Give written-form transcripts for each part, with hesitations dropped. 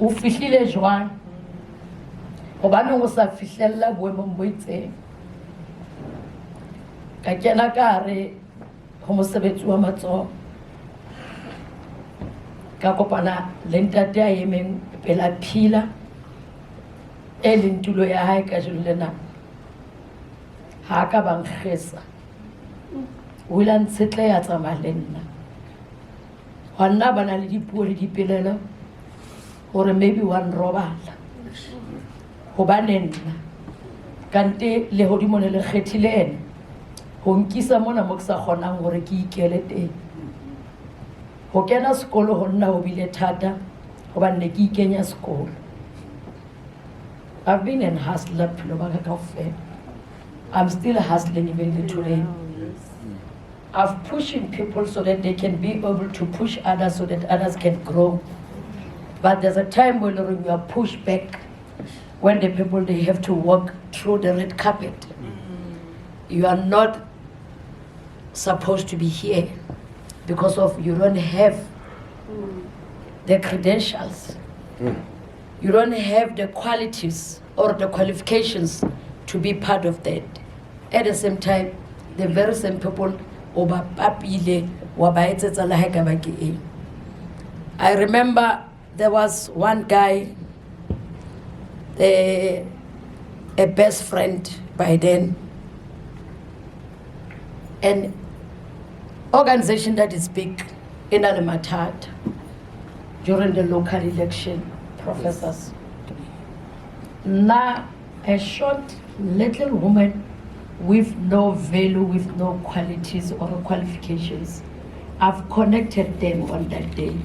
o fihlile jwang gobane go sa fihlella boemong bo itseng ka kena ka re go mosebetsi wa matsogo ka kopana le ntate a emeng pela phila e leng tulo ya hae ka jelo lena ha ka bangkgesa o ile a ntshetle ya tsamaya le nna gonna ba na le dipuo le dipelelo gore maybe wa nrobala gobane nna kante legodimo ne le kgethile ene go nkisa mona mo ke sa kgonang gore ke ikele teng go kena sekolo go nna go bile thata gobane ne ke ikenya sekolo. I've been an hustler phelo ba ka kaofela. I'm still hustling even today. I've pushing people so that they can be able to push others so that others can grow. But there's a time when you are pushed back, when the people, they have to walk through the red carpet. You are not supposed to be here because of you don't have the credentials. You don't have the qualities or the qualifications to be part of that. At the same time, the very same people I remember there was one guy, a best friend by then, an organization that is big in Alimatad during the local election, professors. Now, a short little woman with no value, with no qualities or qualifications, I've connected them on that day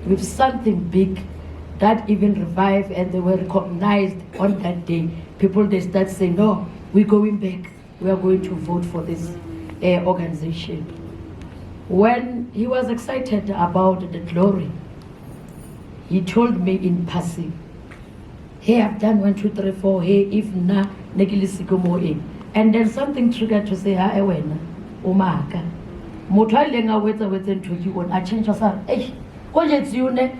with something big that even revived, and they were recognized on that day. People, they start saying, no, we're going back. We are going to vote for this organization. When he was excited about the glory, he told me in passing, hey, I've done 1, 2, 3, 4, hey, if na, negilisikomo. And then something triggered to say, ha, ewena, umaka. Motho a ileng a wetsa ntho ke bona a change sa eh go jetse yone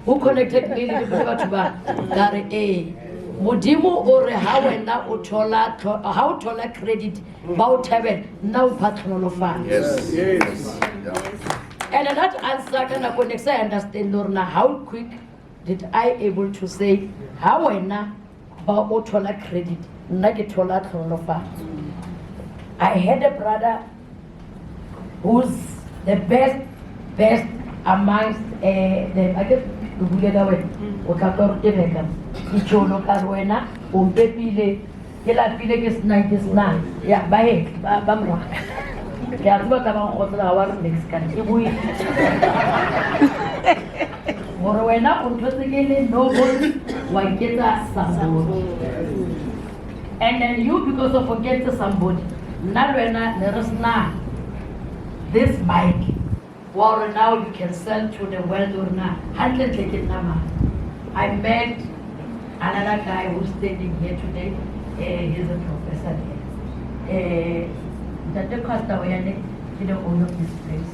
o connected le batho ba ka re modimo o re ha wena o thola credit ba o thabela nna o patronolofana. Yes. And that answer kana connect I understand lorna how quick did I able to say ha wena ba o thola credit nna ke thola patronolofana. I had a brother who's the best amongst the I guess the Bulgaria way. Okakor Teveka. Icholo Karwena, Umpepile, Pilegis 99. Yeah, by Bamwa. That's what about our next country. Morowena, Umpesegele, Noble, Waiketa, Sambo. And then you, because of forget somebody, Narena, Nerasna. This bike, well, now you can sell to the world or not. I met another guy who's standing here today. He's a professor here. The cost of you don't own up this place.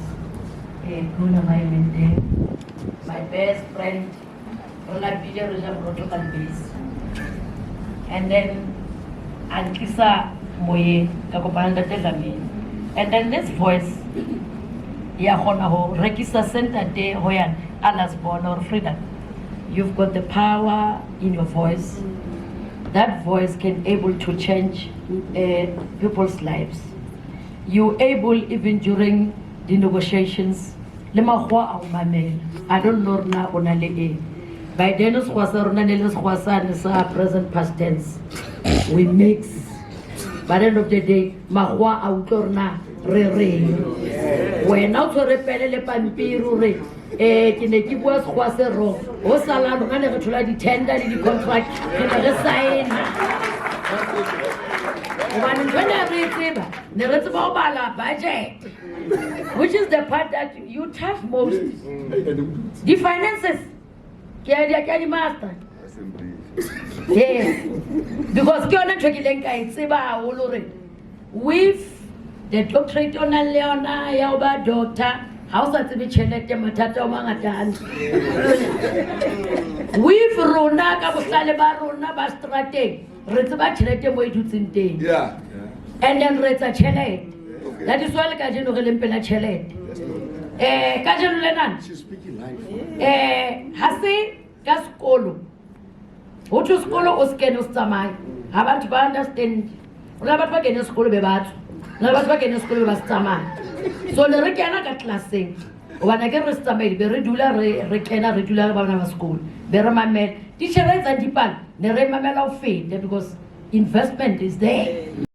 My best friend, protocol base. And then Ankisa Moye, Kakopanda Telami. And then this voice, Rekisa Center Day Hoyan, Allah's born or freedom. You've got the power in your voice. That voice can able to change people's lives. You're able even during the negotiations. I don't know now on by then present past tense. We mix. By the end of the day, mahwa autorna re. When out to repel le pampiru re. Ke ne ke bua go se ro. Ho sala rona ne re thola di tender le di contract ke re sign. When ne re tseba bala budget, which is the part that you touch most. The finances. Ke ya di master. Yes, because with the doctorate on Leona, Yauba doctor, ha o sa tsebe tšhelete mathata o mangata hantle with rona ka bohlale ba rona ba strateng re tseba tšhelete mo e dutseng teng and then re etsa tšhelete that is why le ka jeno re leng pela tšhelete ka jeno le nana ha se ka sekolo ho thwe sekolo o sekene o se tsamaye ha batho ba understand rona batho ba kene sekolo be batsho rona batho ba kene sekolo be ba se tsamaya so ne re kena ka classeng obana ke re se tsamaile be re dula re kena re dula le bana ba sekolo be re mamela titšhere e tsang dipalo ne re mamela ho feta because investment is there